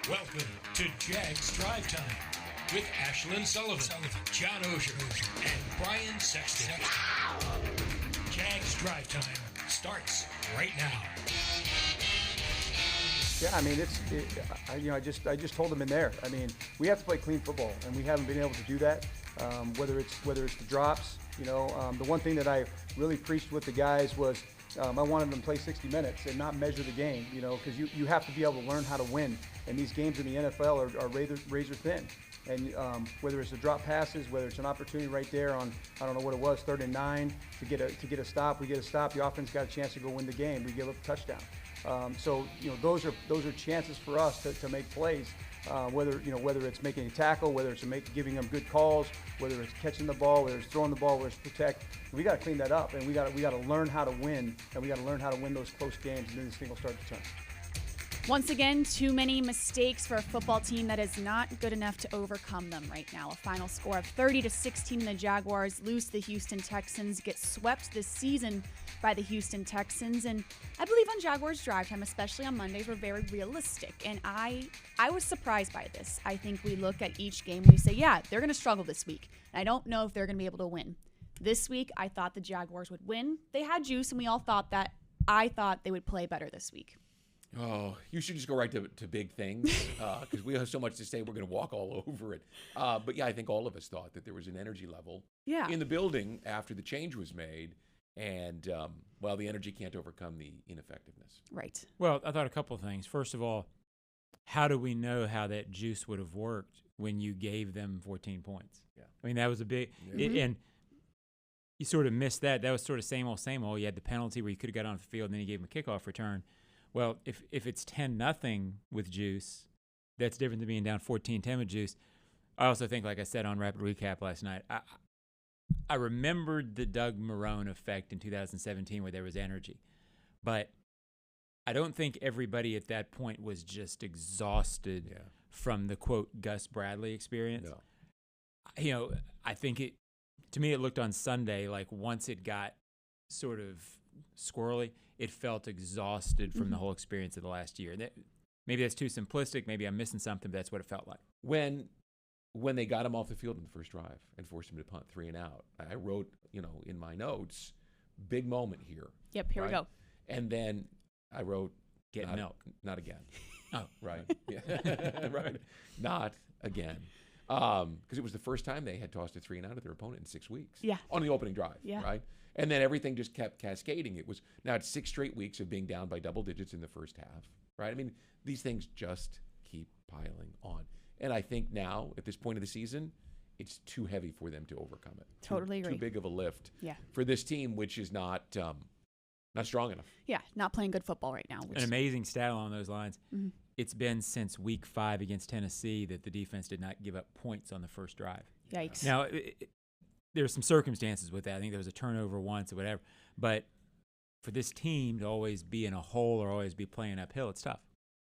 Welcome to Jags Drive Time with Ashlyn Sullivan, John Oehser, and Brian Sexton. Jags Drive Time starts right now. Yeah, I mean, I just told them in there. I mean, we have to play clean football, and we haven't been able to do that. Whether it's the drops, the one thing that I really preached with the guys was I wanted them to play 60 minutes and not measure the game, because you have to be able to learn how to win. And these games in the NFL are razor thin. And whether it's the drop passes, whether it's an opportunity right there on, I don't know what it was, 3rd and 9 to get a stop, we get a stop. The offense got a chance to go win the game. We give up a touchdown. So those are chances for us to make plays. Whether it's making a tackle, whether it's giving them good calls, whether it's catching the ball, whether it's throwing the ball, whether it's protect, we got to clean that up, and we got to learn how to win, and we got to learn how to win those close games, and then this thing will start to turn. Once again, too many mistakes for a football team that is not good enough to overcome them right now. A final score of 30-16, the Jaguars lose to the Houston Texans, get swept this season by the Houston Texans, and I believe on Jaguars Drive Time, especially on Mondays, we're very realistic, and I was surprised by this. I think we look at each game and we say, yeah, they're going to struggle this week, and I don't know if they're going to be able to win. This week, I thought the Jaguars would win. They had juice, and we all thought that. I thought they would play better this week. Oh, you should just go right to big things because we have so much to say. We're going to walk all over it. But, yeah, I think all of us thought that there was an energy level in the building after the change was made. And, the energy can't overcome the ineffectiveness. Right. Well, I thought a couple of things. First of all, how do we know how that juice would have worked when you gave them 14 points? Yeah. I mean, that was a big and you sort of missed that. That was sort of same old. You had the penalty where you could have got on the field, and then you gave them a kickoff return. Well, if it's 10-0 with juice, that's different than being down 14-10 with juice. I also think, like I said on Rapid Recap last night, I remembered the Doug Marrone effect in 2017 where there was energy. But I don't think everybody at that point was just exhausted from the, quote, Gus Bradley experience. No. I think to me it looked on Sunday like once it got sort of squirrely, it felt exhausted from the whole experience of the last year. Maybe that's too simplistic. Maybe I'm missing something, but that's what it felt like. When they got him off the field in the first drive and forced him to punt 3 and out, I wrote, in my notes, big moment here. Yep, here we go. And then I wrote, get milk. Not again. Oh, right. Yeah. Right. Not again. Because it was the first time they had tossed a 3 and out at their opponent in 6 weeks. Yeah. On the opening drive. Yeah. Right. And then everything just kept cascading. Now it's 6 straight weeks of being down by double digits in the first half. Right. I mean, these things just keep piling on. And I think now, at this point of the season, it's too heavy for them to overcome it. Totally agree. Too big of a lift Yeah. for this team, which is not strong enough. Yeah, not playing good football right now. An amazing stat along those lines. Mm-hmm. It's been since week 5 against Tennessee that the defense did not give up points on the first drive. Yikes. Now, there's some circumstances with that. I think there was a turnover once or whatever. But for this team to always be in a hole or always be playing uphill, it's tough.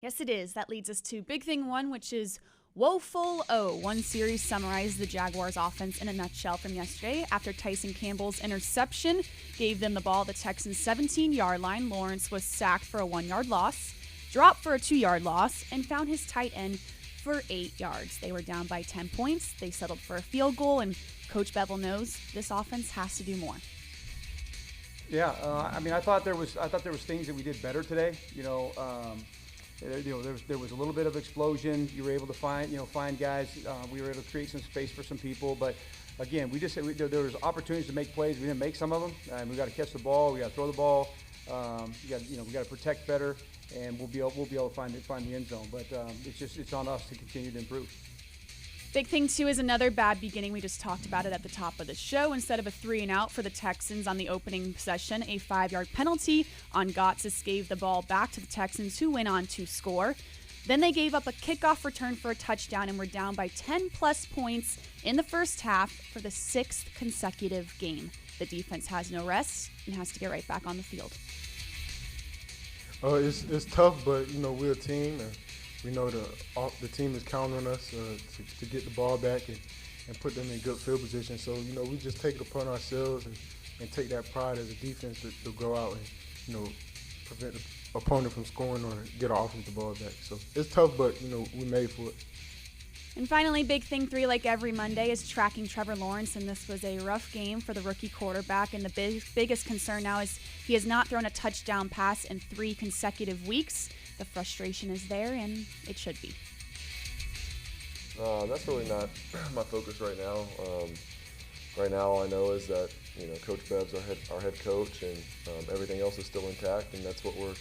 Yes, it is. That leads us to big thing 1, which is woeful O. One series summarized the Jaguars' offense in a nutshell from yesterday. After Tyson Campbell's interception gave them the ball at the Texans' 17-yard line, Lawrence was sacked for a 1-yard loss, dropped for a 2-yard loss, and found his tight end for 8 yards. They were down by 10 points. They settled for a field goal, and Coach Bevel knows this offense has to do more. Yeah, I thought there was things that we did better today. There was a little bit of explosion. You were able to find guys. We were able to create some space for some people. But again, there was opportunities to make plays. We didn't make some of them. And we got to catch the ball. We got to throw the ball. We got to protect better, and we'll be able to find the end zone. But it's on us to continue to improve. Big thing, too, is another bad beginning. We just talked about it at the top of the show. Instead of a 3 and out for the Texans on the opening possession, a 5-yard penalty on Gotsis gave the ball back to the Texans, who went on to score. Then they gave up a kickoff return for a touchdown and were down by 10-plus points in the first half for the 6th consecutive game. The defense has no rest and has to get right back on the field. It's tough, but, we're a team, and we know the team is counting on us to get the ball back and put them in good field position. So, we just take it upon ourselves and take that pride as a defense to go out and, prevent opponent from scoring or get our offensive ball back. So it's tough, but, we made for it. And finally, big thing 3, like every Monday, is tracking Trevor Lawrence, and this was a rough game for the rookie quarterback. And the biggest concern now is he has not thrown a touchdown pass in 3 consecutive weeks. The frustration is there, and it should be. That's really not my focus right now. Right now, all I know is that Coach Bev's our head coach, and everything else is still intact, and that's what we're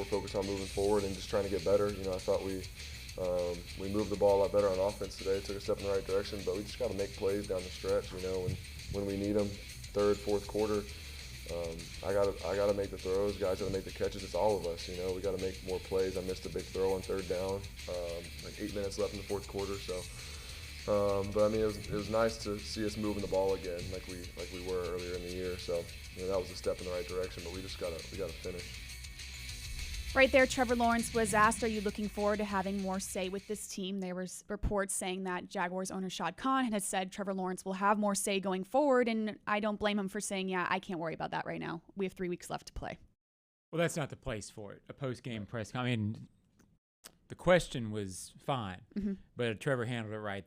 focused on moving forward and just trying to get better. I thought we moved the ball a lot better on offense today, took a step in the right direction, but we just got to make plays down the stretch. When we need them, third, fourth quarter, I gotta make the throws. Guys gotta make the catches. It's all of us. We gotta make more plays. I missed a big throw on third down, like 8 minutes left in the fourth quarter. So. But I mean, it was nice to see us moving the ball again, like we were earlier in the year. So that was a step in the right direction. But we gotta finish. Right there, Trevor Lawrence was asked, "Are you looking forward to having more say with this team?" There was reports saying that Jaguars owner Shad Khan had said Trevor Lawrence will have more say going forward, and I don't blame him for saying, "Yeah, I can't worry about that right now. We have 3 weeks left to play." Well, that's not the place for it. A post-game press conference. I mean, the question was fine, but Trevor handled it right.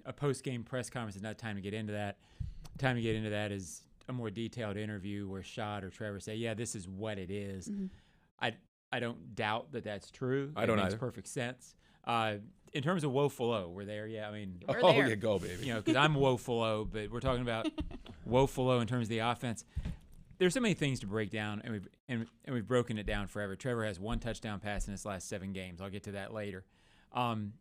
A post-game press conference is not time to get into that. Time to get into that is a more detailed interview where Shad or Trevor say, "Yeah, this is what it is." I don't doubt that that's true. I don't It makes either. perfect sense. In terms of woeful O, we're there. Yeah, I mean, We're Oh, there. yeah, go, baby. because I'm woeful O, but we're talking about woeful O in terms of the offense. There's so many things to break down, and we've broken it down forever. Trevor has 1 touchdown pass in his last 7 games. I'll get to that later. I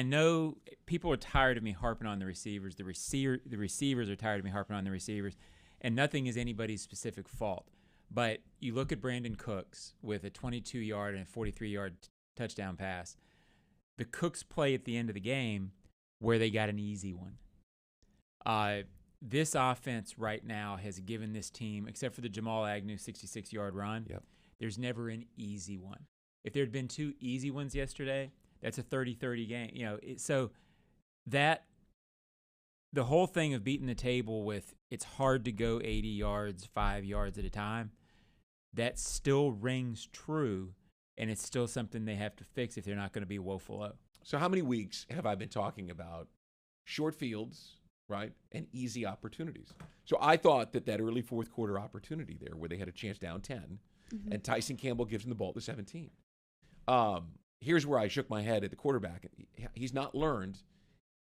know people are tired of me harping on the receivers. The receivers are tired of me harping on the receivers, and nothing is anybody's specific fault. But you look at Brandon Cooks with a 22-yard and a 43-yard touchdown pass. The Cooks play at the end of the game where they got an easy one. This offense right now has given this team, except for the Jamal Agnew 66-yard run, there's never an easy one. If there had been 2 easy ones yesterday, that's a 30-30 game. So that the whole thing of beating the table with it's hard to go 80 yards, 5 yards at a time, that still rings true, and it's still something they have to fix if they're not going to be woeful O. So how many weeks have I been talking about short fields, right, and easy opportunities? So I thought that early fourth quarter opportunity there where they had a chance down 10, and Tyson Campbell gives him the ball at the 17. Here's where I shook my head at the quarterback. He's not learned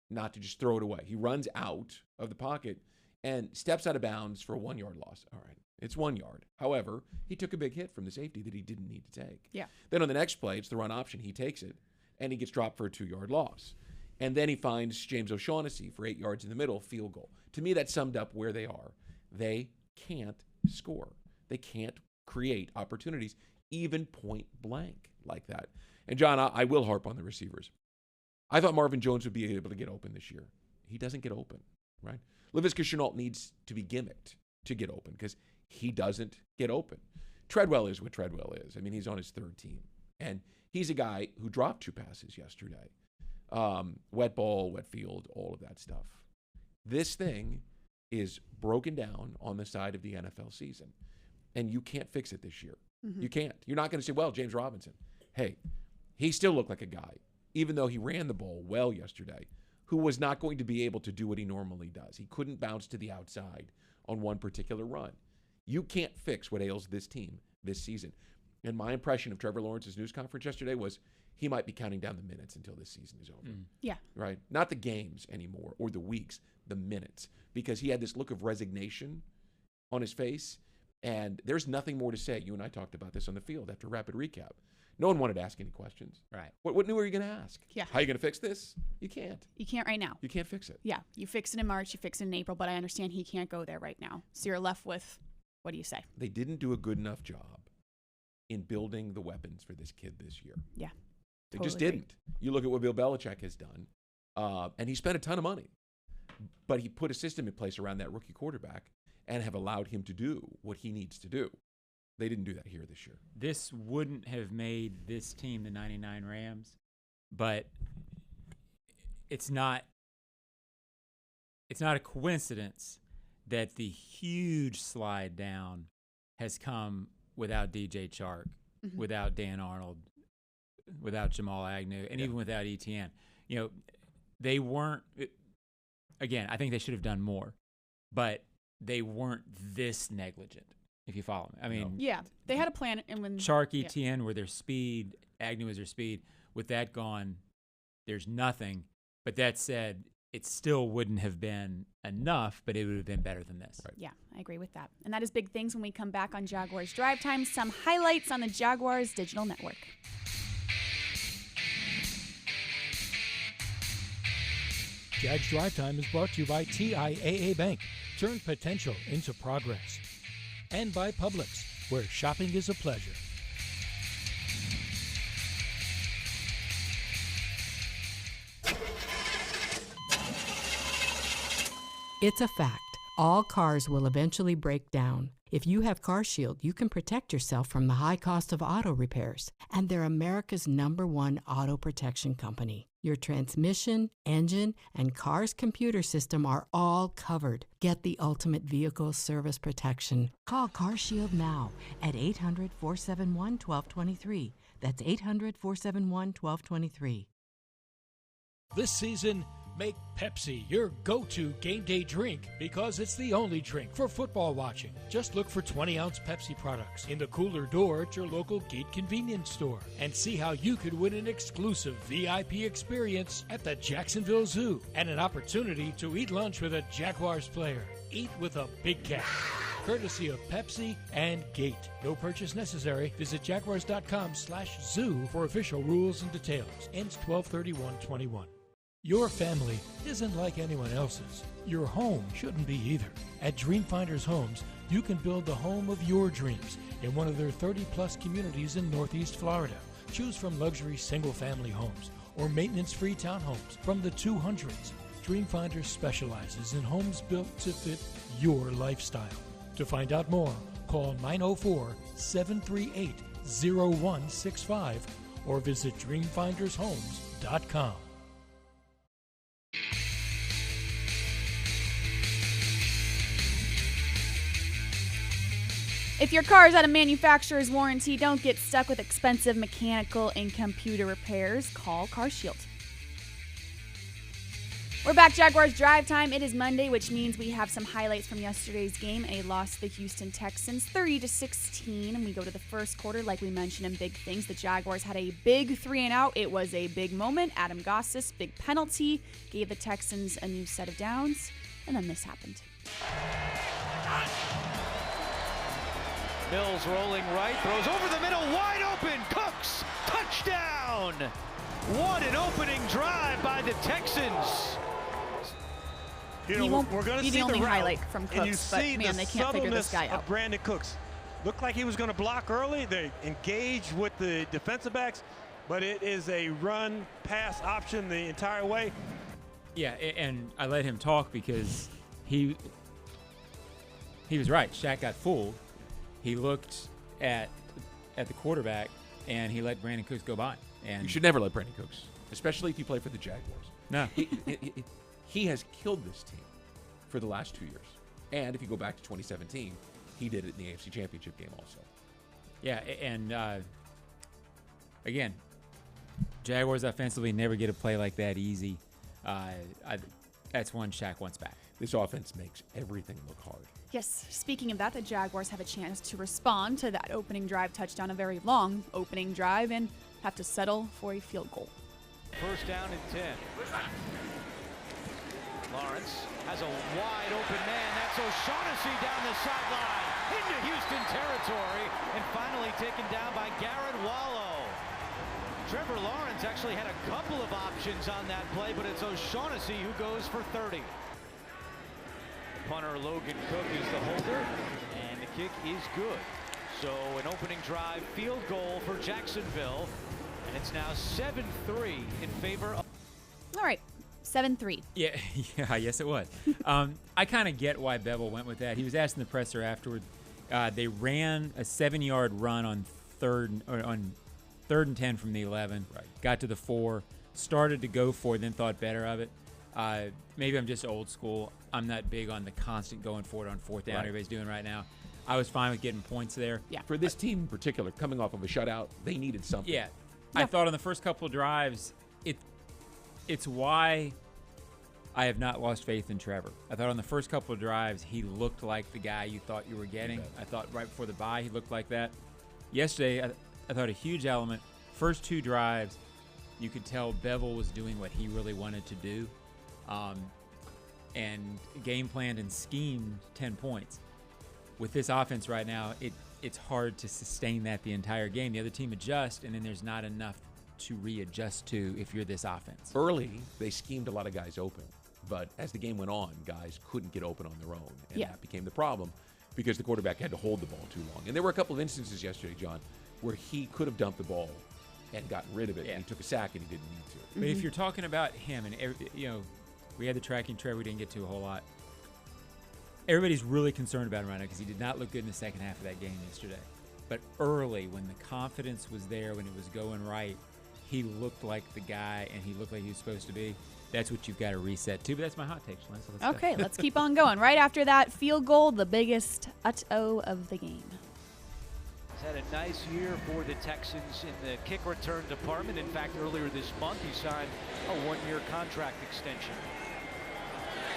not to just throw it away. He runs out of the pocket and steps out of bounds for a 1-yard loss. All right, it's 1 yard. However, he took a big hit from the safety that he didn't need to take. Yeah. Then on the next play, it's the run option. He takes it, and he gets dropped for a 2-yard loss. And then he finds James O'Shaughnessy for 8 yards in the middle, field goal. To me, that summed up where they are. They can't score. They can't create opportunities, even point blank like that. And, John, I will harp on the receivers. I thought Marvin Jones would be able to get open this year. He doesn't get open, right? Laviska Shenault needs to be gimmicked to get open because he doesn't get open. Treadwell is what Treadwell is. I mean, he's on his 3rd team. And he's a guy who dropped 2 passes yesterday. Wet ball, wet field, all of that stuff. This thing is broken down on the side of the NFL season. And you can't fix it this year. You can't. You're not going to say, well, James Robinson, hey, he still looked like a guy, even though he ran the ball well yesterday, who was not going to be able to do what he normally does. He couldn't bounce to the outside on one particular run. You can't fix what ails this team this season. And my impression of Trevor Lawrence's news conference yesterday was he might be counting down the minutes until this season is over. Yeah. Right? Not the games anymore or the weeks, the minutes. Because he had this look of resignation on his face, and there's nothing more to say. You and I talked about this on the field after rapid recap. No one wanted to ask any questions. Right. What new are you going to ask? Yeah. How are you going to fix this? You can't. You can't right now. You can't fix it. Yeah. You fix it in March, you fix it in April, but I understand he can't go there right now. So you're left with, what do you say? They didn't do a good enough job in building the weapons for this kid this year. Yeah. They Totally just agree. didn't. You look at what Bill Belichick has done, and he spent a ton of money, but he put a system in place around that rookie quarterback and have allowed him to do what he needs to do. They didn't do that here this year. This wouldn't have made this team the 99 Rams, but it's not a coincidence that the huge slide down has come without DJ Chark, without Dan Arnold, without Jamal Agnew, and even without ETN. They weren't – again, I think they should have done more, but they weren't this negligent, if you follow me. I mean – yeah, they had a plan. And when Chark, ETN were their speed, Agnew was their speed. With that gone, there's nothing. But that said, it still wouldn't have been enough, but it would have been better than this. Right. Yeah, I agree with that. And that is big things when we come back on Jaguars Drive Time. Some highlights on the Jaguars digital network. Jags Drive Time is brought to you by TIAA Bank. Turn potential into progress. And by Publix, where shopping is a pleasure. It's a fact. All cars will eventually break down. If you have CarShield, you can protect yourself from the high cost of auto repairs. And they're America's #1 auto protection company. Your transmission, engine, and car's computer system are all covered. Get the ultimate vehicle service protection. Call CarShield now at 800-471-1223. That's 800-471-1223. This season, make Pepsi your go-to game day drink because it's the only drink for football watching. Just look for 20-ounce Pepsi products in the cooler door at your local Gate convenience store and see how you could win an exclusive VIP experience at the Jacksonville Zoo and an opportunity to eat lunch with a Jaguars player. Eat with a big cat. Courtesy of Pepsi and Gate. No purchase necessary. Visit jaguars.com/zoo for official rules and details. Ends 12/31/21. Your family isn't like anyone else's. Your home shouldn't be either. At Dreamfinders Homes, you can build the home of your dreams in one of their 30-plus communities in Northeast Florida. Choose from luxury single-family homes or maintenance-free townhomes from the 200s. Dreamfinders specializes in homes built to fit your lifestyle. To find out more, call 904-738-0165 or visit dreamfindershomes.com. If your car is out of manufacturer's warranty, don't get stuck with expensive mechanical and computer repairs. Call CarShield. We're back, Jaguars Drive Time. It is Monday, which means we have some highlights from yesterday's game. A loss to the Houston Texans, 30-16. And we go to the first quarter, like we mentioned in big things. The Jaguars had a big 3-and-out. It was a big moment. Adam Gossis, big penalty, gave the Texans a new set of downs. And then this happened. Mills rolling right, throws over the middle, wide open, Cooks, touchdown! What an opening drive by the Texans. We're going to see the only highlight from Cooks, but man, they can't figure this guy out. Of Brandon Cooks. Looked like he was going to block early. They engaged with the defensive backs, but it is a run-pass option the entire way. Yeah, and I let him talk because he was right. Shaq got fooled. He looked at the quarterback, and he let Brandon Cooks go by. And you should never let Brandon Cooks, especially if you play for the Jaguars. No. He has killed this team for the last 2 years. And if you go back to 2017, he did it in the AFC Championship game also. Yeah, and again, Jaguars offensively never get a play like that easy. That's one Shaq wants back. This offense makes everything look hard. Yes, speaking of that, the Jaguars have a chance to respond to that opening drive touchdown, a very long opening drive, and have to settle for a field goal. First down and 10. Lawrence has a wide open man. That's O'Shaughnessy down the sideline into Houston territory and finally taken down by Garrett Wallow. Trevor Lawrence actually had a couple of options on that play, but it's O'Shaughnessy who goes for 30. Punter Logan Cook is the holder, and the kick is good. So an opening drive field goal for Jacksonville, and it's now 7-3 in favor of... All right, 7-3. Yeah, yes it was. I kind of get why Bevel went with that. He was asked in the presser afterward. They ran a 7-yard run on third and 10 from the 11. Right. Got to the 4, started to go for it, then thought better of it. Maybe I'm just old school. I'm not big on the constant going for it on fourth down everybody's doing right now. I was fine with getting points there. Yeah. For this team in particular, coming off of a shutout, they needed something. Yeah. I thought on the first couple of drives, it's why I have not lost faith in Trevor. I thought on the first couple of drives, he looked like the guy you thought you were getting. I thought right before the bye, he looked like that. Yesterday, I thought a huge element, first 2 drives, you could tell Bevel was doing what he really wanted to do, and game planned and schemed 10 points. With this offense right now, it's hard to sustain that the entire game. The other team adjusts, and then there's not enough to readjust to if you're this offense. Early, they schemed a lot of guys open, but as the game went on, guys couldn't get open on their own, and that became the problem because the quarterback had to hold the ball too long. And there were a couple of instances yesterday, John, where he could have dumped the ball and gotten rid of it, and he took a sack and he didn't need to. But if you're talking about him, and we had the tracking Trevor we didn't get to a whole lot. Everybody's really concerned about him right now because he did not look good in the second half of that game yesterday. But early, when the confidence was there, when it was going right, he looked like the guy, and he looked like he was supposed to be. That's what you've got to reset to. But that's my hot take, Ashlyn. So okay, let's keep on going. Right after that field goal, the biggest uh-oh of the game. He's had a nice year for the Texans in the kick return department. In fact, earlier this month, he signed a 1-year contract extension.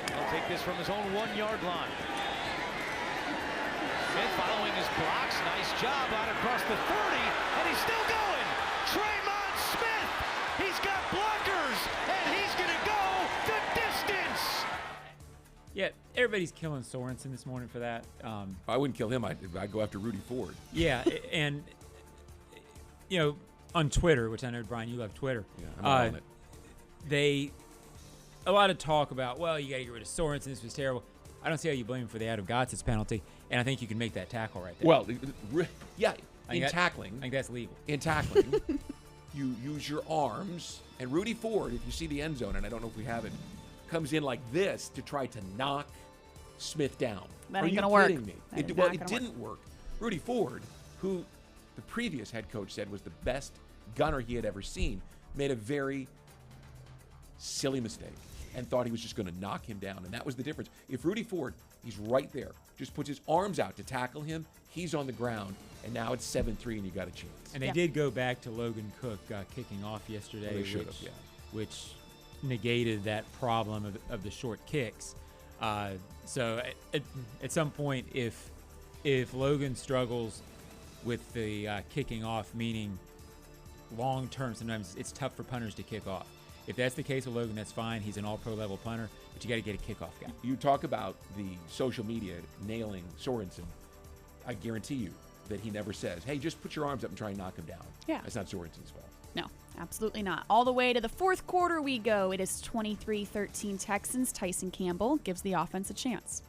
He'll take this from his own 1-yard line. Smith following his blocks. Nice job out across the 30, and he's still going. Tremont Smith, he's got blockers, and he's going to go the distance. Yeah, everybody's killing Sorensen this morning for that. I wouldn't kill him. I'd go after Rudy Ford. Yeah, and, on Twitter, which I know, Brian, you love Twitter. Yeah, I'm on it. A lot of talk about, well, you got to get rid of Sorensen. This was terrible. I don't see how you blame him for the out-of-Gods's penalty, and I think you can make that tackle right there. Well, yeah, tackling. I think that's legal. In tackling, you use your arms, and Rudy Ford, if you see the end zone, and I don't know if we have it, comes in like this to try to knock Smith down. That Are ain't you gonna work. kidding me? It didn't work. Rudy Ford, who the previous head coach said was the best gunner he had ever seen, made a very silly mistake and thought he was just going to knock him down, and that was the difference. If Rudy Ford, he's right there, just puts his arms out to tackle him, he's on the ground, and now it's 7-3 and you got a chance. And they did go back to Logan Cook kicking off yesterday, which negated that problem of the short kicks. So at some point, if Logan struggles with the kicking off, meaning long term, sometimes it's tough for punters to kick off. If that's the case with Logan, that's fine. He's an all-pro level punter, but you got to get a kickoff guy. You talk about the social media nailing Sorensen. I guarantee you that he never says, hey, just put your arms up and try and knock him down. Yeah. That's not Sorensen's fault. No, absolutely not. All the way to the fourth quarter we go. It is 23-13 Texans. Tyson Campbell gives the offense a chance.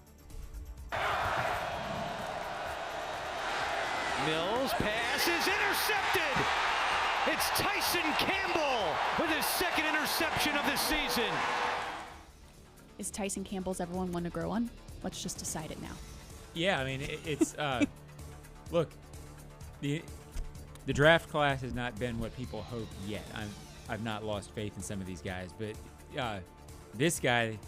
Mills pass is intercepted. It's Tyson Campbell with his second interception of the season. Is Tyson Campbell's everyone one to grow on? Let's just decide it now. Yeah, I mean, it's look, the draft class has not been what people hoped yet. I've not lost faith in some of these guys, but this guy,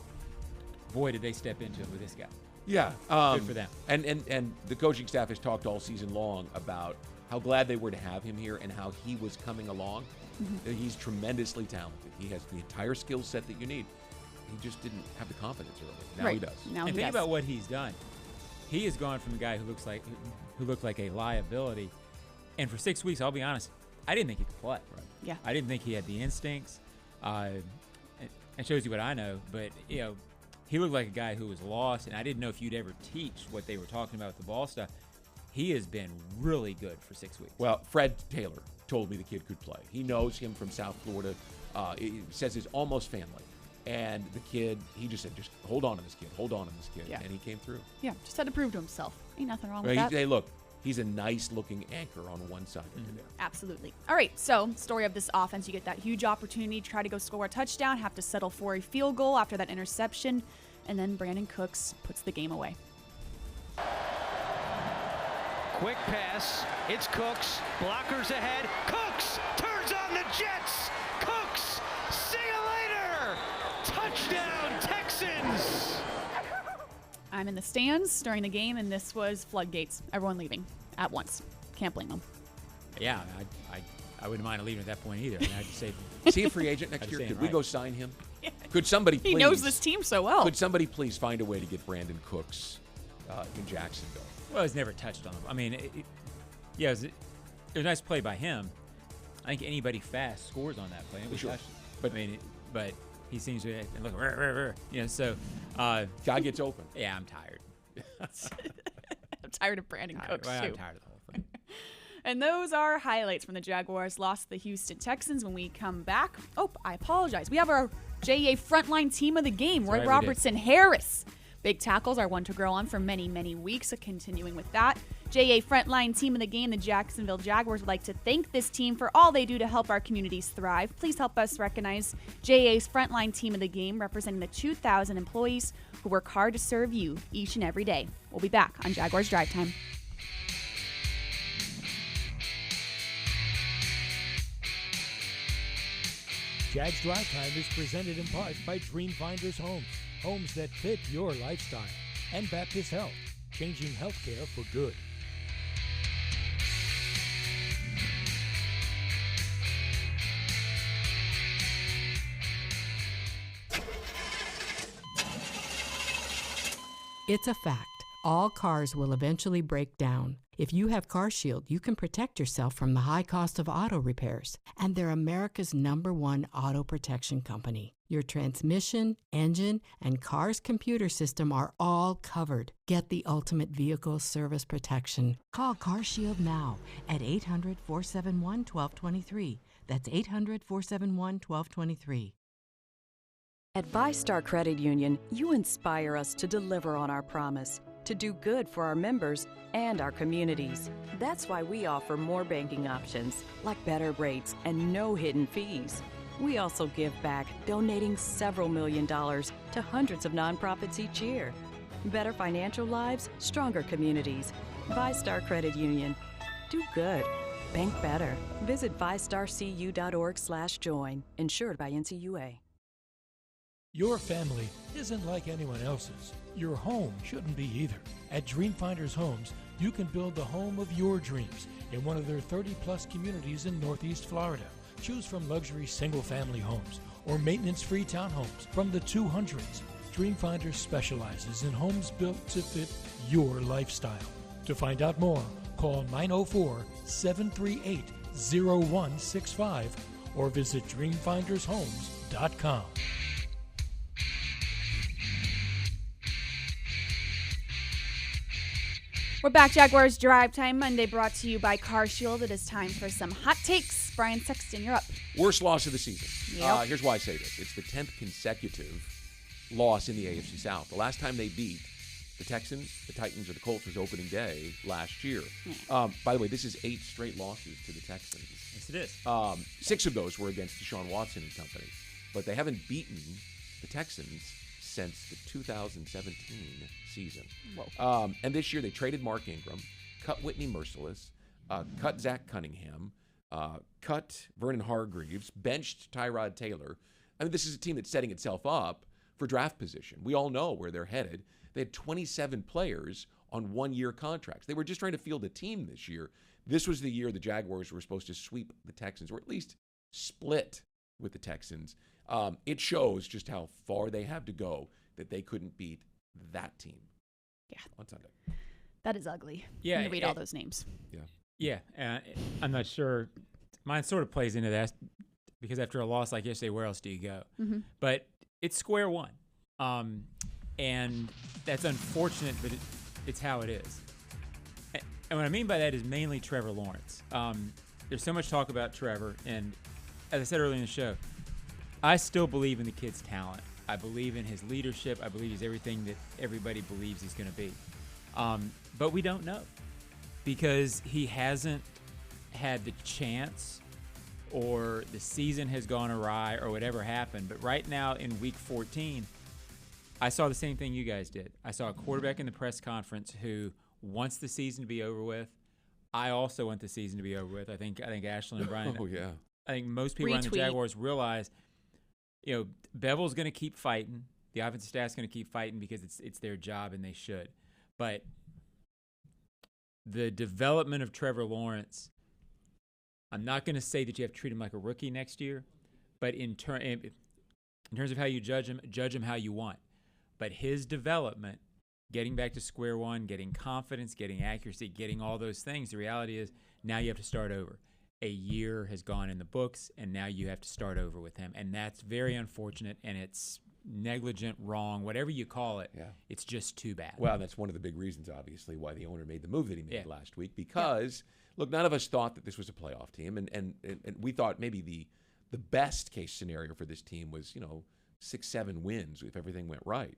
boy, did they step into it with this guy. Yeah, good for them. And the coaching staff has talked all season long about how glad they were to have him here and how he was coming along. Mm-hmm. He's tremendously talented. He has the entire skill set that you need. He just didn't have the confidence early. Now he does. Now and think about what he's done. He has gone from a guy who looked like a liability, and for 6 weeks, I'll be honest, I didn't think he could play. Right. Yeah. I didn't think he had the instincts. It shows you what I know, but he looked like a guy who was lost, and I didn't know if you'd ever teach what they were talking about with the ball stuff. He has been really good for 6 weeks. Well, Fred Taylor told me the kid could play. He knows him from South Florida. He says he's almost family. And the kid, he just said, just hold on to this kid, hold on to this kid. Yeah. And he came through. Yeah, just had to prove to himself. Ain't nothing wrong with that. Hey, look, he's a nice-looking anchor on one side of there. Absolutely. All right, so story of this offense, you get that huge opportunity to try to go score a touchdown, have to settle for a field goal after that interception, and then Brandon Cooks puts the game away. Quick pass. It's Cooks. Blockers ahead. Cooks turns on the Jets. Cooks, see you later. Touchdown, Texans. I'm in the stands during the game, and this was floodgates. Everyone leaving at once. Can't blame them. Yeah, I wouldn't mind leaving at that point either. I mean, I'd just say, is he a free agent next year? Could we go sign him? Yeah. Could somebody please? He knows this team so well. Could somebody please find a way to get Brandon Cooks in Jacksonville? Well, he's never touched on him. I mean, it was a nice play by him. I think anybody fast scores on that play. Sure. But he seems to look, so guy gets open. Yeah, I'm tired. I'm tired of Brandon Cooks, too. I'm tired of the whole thing. And those are highlights from the Jaguars' loss to the Houston Texans. When we come back, I apologize. We have our JA Frontline team of the game, Roy Robertson Harris. Big tackles are one to grow on for many, many weeks. So continuing with that, JA Frontline team of the game, the Jacksonville Jaguars would like to thank this team for all they do to help our communities thrive. Please help us recognize JA's Frontline team of the game, representing the 2,000 employees who work hard to serve you each and every day. We'll be back on Jaguars Drive Time. Jags Drive Time is presented in part by Dreamfinders Homes, homes that fit your lifestyle, and Baptist Health, changing healthcare for good. It's a fact. All cars will eventually break down. If you have CarShield, you can protect yourself from the high cost of auto repairs. And they're America's #1 auto protection company. Your transmission, engine, and car's computer system are all covered. Get the ultimate vehicle service protection. Call CarShield now at 800-471-1223. That's 800-471-1223. At VyStar Credit Union, you inspire us to deliver on our promise, to do good for our members and our communities. That's why we offer more banking options, like better rates and no hidden fees. We also give back, donating several $million to hundreds of nonprofits each year. Better financial lives, stronger communities. VyStar Credit Union. Do good. Bank better. Visit vystarcu.org/join. Insured by NCUA. Your family isn't like anyone else's. Your home shouldn't be either. At Dreamfinders Homes, you can build the home of your dreams in one of their 30-plus communities in Northeast Florida. Choose from luxury single-family homes or maintenance-free townhomes from the 200s. Dreamfinders specializes in homes built to fit your lifestyle. To find out more, call 904-738-0165 or visit dreamfindershomes.com. We're back, Jaguars Drive Time Monday, brought to you by CarShield. It is time for some hot takes. Brian Sexton, you're up. Worst loss of the season. Yep. Here's why I say this. It's the 10th consecutive loss in the AFC South. The last time they beat the Texans, the Titans, or the Colts was opening day last year. By the way, this is 8 straight losses to the Texans. Yes, it is. 6 of those were against Deshaun Watson and company. But they haven't beaten the Texans since the 2017 season. And this year they traded Mark Ingram, cut Whitney Merciless, cut Zach Cunningham, cut Vernon Hargreaves, benched Tyrod Taylor. I mean, this is a team that's setting itself up for draft position. We all know where they're headed. They had 27 players on one-year contracts. They were just trying to field a team this year. This was the year the Jaguars were supposed to sweep the Texans, or at least split with the Texans. It shows just how far they have to go that they couldn't beat that team on Sunday. That is ugly. Yeah. When you read all those names. Yeah. I'm not sure. Mine sort of plays into that because after a loss like yesterday, where else do you go? Mm-hmm. But it's square one. And that's unfortunate, but it's how it is. And what I mean by that is mainly Trevor Lawrence. There's so much talk about Trevor, and as I said earlier in the show, I still believe in the kid's talent. I believe in his leadership. I believe he's everything that everybody believes he's going to be. But we don't know because he hasn't had the chance, or the season has gone awry, or whatever happened. But right now in Week 14, I saw the same thing you guys did. I saw a quarterback in the press conference who wants the season to be over with. I also want the season to be over with. I think Ashlyn and Brian. Oh, yeah. I think most people around the Jaguars realize, Bevel's going to keep fighting. The offensive staff's going to keep fighting because it's their job and they should. But the development of Trevor Lawrence, I'm not going to say that you have to treat him like a rookie next year, but in terms of how you judge him how you want. But his development, getting back to square one, getting confidence, getting accuracy, getting all those things, the reality is now you have to start over. A year has gone in the books, and now you have to start over with him. And that's very unfortunate, and it's negligent, wrong, whatever you call it. Yeah. It's just too bad. Well, that's one of the big reasons, obviously, why the owner made the move that he made last week. Because, look, none of us thought that this was a playoff team, and we thought maybe the best case scenario for this team was, 6-7 wins if everything went right.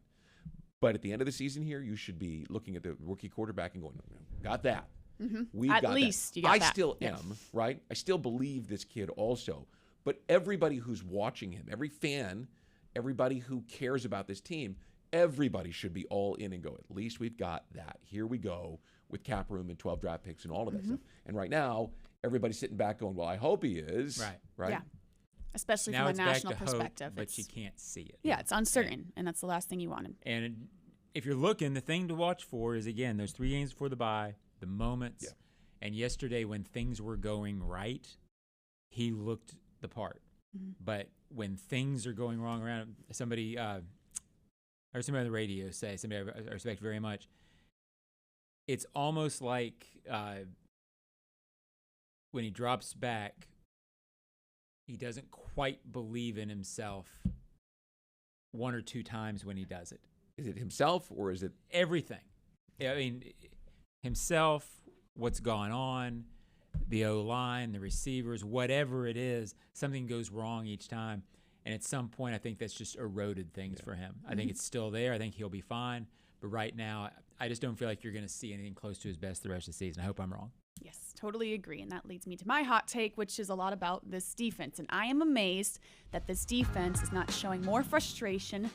But at the end of the season here, you should be looking at the rookie quarterback and going, got that. Mm-hmm. We've at got least that. You got that. I still am, right? I still believe this kid also. But everybody who's watching him, every fan, everybody who cares about this team, everybody should be all in and go, at least we've got that. Here we go with cap room and 12 draft picks and all of that stuff. And right now, everybody's sitting back going, well, I hope he is. Right? Yeah. Especially now from a national perspective. Hope, but you can't see it. Yeah, it's uncertain, and that's the last thing you wanted. And if you're looking, the thing to watch for is, again, those 3 games before the bye, the moments. Yeah. And yesterday when things were going right, he looked the part. Mm-hmm. But when things are going wrong around, somebody I heard somebody on the radio say, somebody I respect very much, it's almost like when he drops back, he doesn't quite believe in himself 1 or 2 times when he does it. Is it himself or is it everything? I mean, himself, what's gone on, the O-line, the receivers, whatever it is, something goes wrong each time. And at some point, I think that's just eroded things for him. I think it's still there. I think he'll be fine. But right now, I just don't feel like you're going to see anything close to his best the rest of the season. I hope I'm wrong. Yes, totally agree. And that leads me to my hot take, which is a lot about this defense. And I am amazed that this defense is not showing more frustration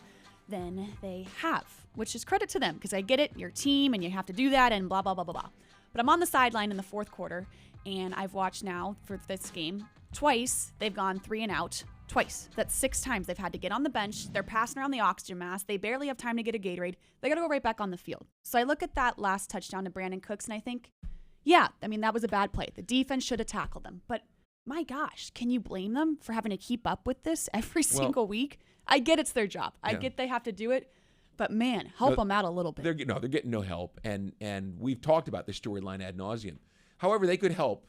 than they have, which is credit to them, because I get it, your team, and you have to do that, and blah, blah, blah, blah, blah. But I'm on the sideline in the fourth quarter, and I've watched now for this game, twice they've gone 3 and out. Twice. That's 6 times they've had to get on the bench. They're passing around the oxygen mask. They barely have time to get a Gatorade. They got to go right back on the field. So I look at that last touchdown to Brandon Cooks, and I think, yeah, I mean, that was a bad play. The defense should have tackled them. But my gosh, can you blame them for having to keep up with this every single week? I get it's their job. I get they have to do it. But, man, help them out a little bit. They're getting no help. And we've talked about this storyline ad nauseum. However, they could help,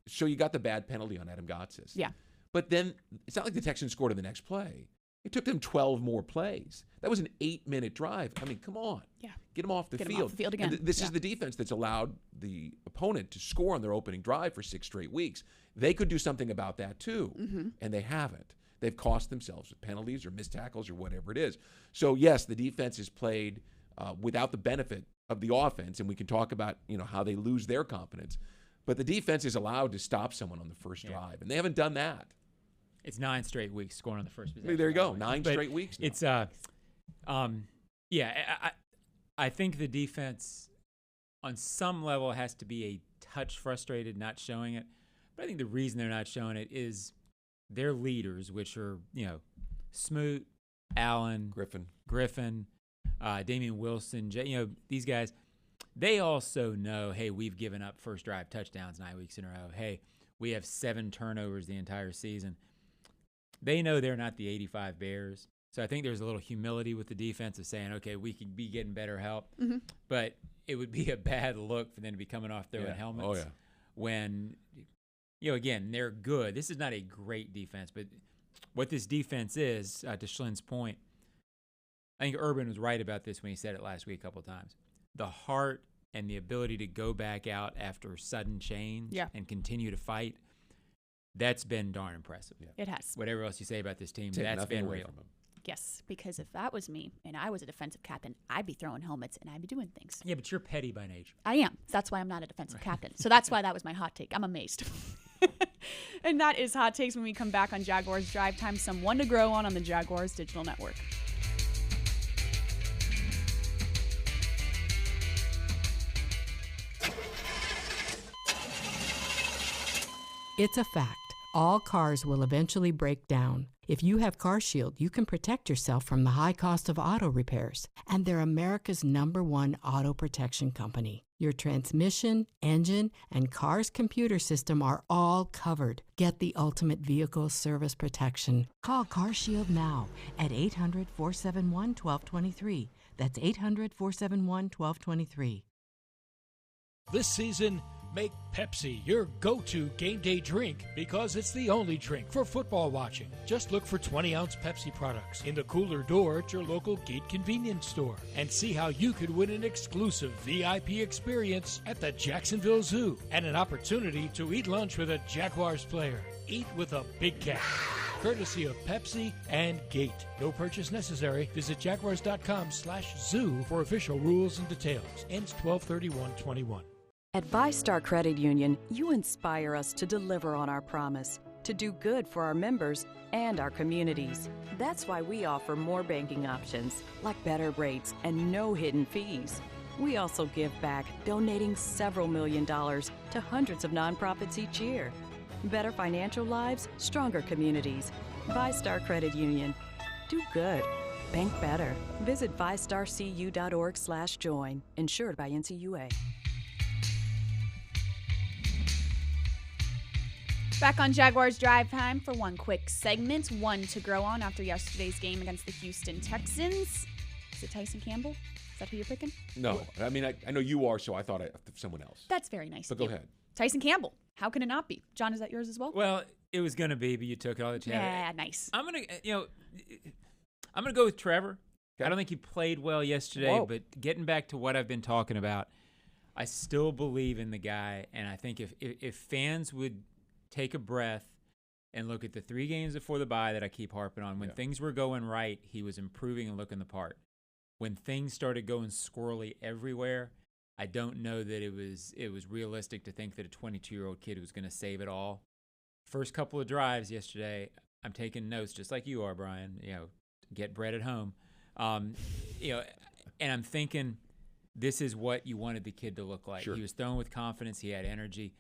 so you got the bad penalty on Adam Gotsis. Yeah. But then it's not like the Texans scored on the next play. It took them 12 more plays. That was an 8-minute drive. I mean, come on. Yeah. Get them off the field. Get them off the field again. And this is the defense that's allowed the opponent to score on their opening drive for 6 straight weeks. They could do something about that too, and they haven't. They've cost themselves with penalties or missed tackles or whatever it is. So, yes, the defense is played without the benefit of the offense, and we can talk about how they lose their confidence. But the defense is allowed to stop someone on the first drive, and they haven't done that. It's 9 straight weeks scoring on the first possession. There you go, 9 straight weeks now. It's I think the defense on some level has to be a touch frustrated, not showing it. But I think the reason they're not showing it is their leaders, which are Smoot, Allen, Griffin, Damian Wilson, these guys. They also know, hey, we've given up first drive touchdowns 9 weeks in a row. Hey, we have 7 turnovers the entire season. They know they're not the 85 Bears. So I think there's a little humility with the defense of saying, okay, we could be getting better help. But it would be a bad look for them to be coming off throwing helmets. Oh, yeah. When, again, they're good. This is not a great defense, but what this defense is, to Schlinn's point, I think Urban was right about this when he said it last week a couple of times. The heart and the ability to go back out after sudden change and continue to fight, that's been darn impressive. Yeah. It has. Whatever else you say about this team, that's been real. Yes, because if that was me and I was a defensive captain, I'd be throwing helmets and I'd be doing things. Yeah, but you're petty by nature. I am. That's why I'm not a defensive captain. So that's why that was my hot take. I'm amazed. And that is Hot Takes when we come back on Jaguars Drive Time. Someone to grow on the Jaguars Digital Network. It's a fact. All cars will eventually break down. If you have CarShield, you can protect yourself from the high cost of auto repairs. And they're America's #1 auto protection company. Your transmission, engine, and car's computer system are all covered. Get the ultimate vehicle service protection. Call CarShield now at 800-471-1223. That's 800-471-1223. This season, make Pepsi your go-to game day drink because it's the only drink for football watching. Just look for 20-ounce Pepsi products in the cooler door at your local Gate convenience store and see how you could win an exclusive VIP experience at the Jacksonville Zoo and an opportunity to eat lunch with a Jaguars player. Eat with a big cat. Courtesy of Pepsi and Gate. No purchase necessary. Visit jaguars.com/zoo for official rules and details. Ends 12/31/21. At VyStar Credit Union, you inspire us to deliver on our promise, to do good for our members and our communities. That's why we offer more banking options, like better rates and no hidden fees. We also give back, donating several $millions to hundreds of nonprofits each year. Better financial lives, stronger communities. VyStar Credit Union. Do good. Bank better. Visit vystarcu.org/join. Insured by NCUA. Back on Jaguars Drive Time for one quick segment, one to grow on after yesterday's game against the Houston Texans. Is it Tyson Campbell? Is that who you're picking? No. I mean, I know you are, so I thought of someone else. That's very nice. But go ahead. Tyson Campbell. How can it not be? John, is that yours as well? Well, it was going to be, but you took it all the time. Yeah, nice. I'm going to go with Trevor. Okay. I don't think he played well yesterday, but getting back to what I've been talking about, I still believe in the guy, and I think if fans would take a breath and look at the 3 games before the bye that I keep harping on. When things were going right, he was improving and looking the part. When things started going squirrely everywhere, I don't know that it was realistic to think that a 22-year-old kid was going to save it all. First couple of drives yesterday, I'm taking notes just like you are, Brian. Get bread at home. And I'm thinking this is what you wanted the kid to look like. Sure. He was throwing with confidence. He had energy.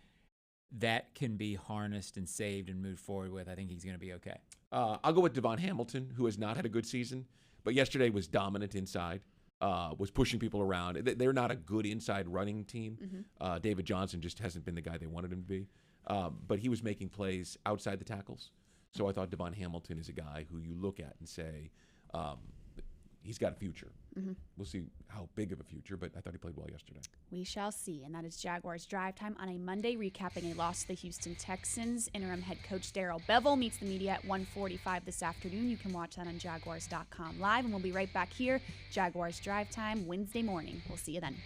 That can be harnessed and saved and moved forward with. I think he's going to be okay. I'll go with Devon Hamilton, who has not had a good season, but yesterday was dominant inside, was pushing people around. They're not a good inside running team. Mm-hmm. David Johnson just hasn't been the guy they wanted him to be. But he was making plays outside the tackles. So I thought Devon Hamilton is a guy who you look at and say, he's got a future. Mm-hmm. We'll see how big of a future, but I thought he played well yesterday. We shall see. And that is Jaguars Drive Time on a Monday, recapping a loss to the Houston Texans. Interim head coach Darrell Bevell meets the media at 1:45 this afternoon. You can watch that on Jaguars.com live, and we'll be right back here, Jaguars Drive Time, Wednesday morning. We'll see you then.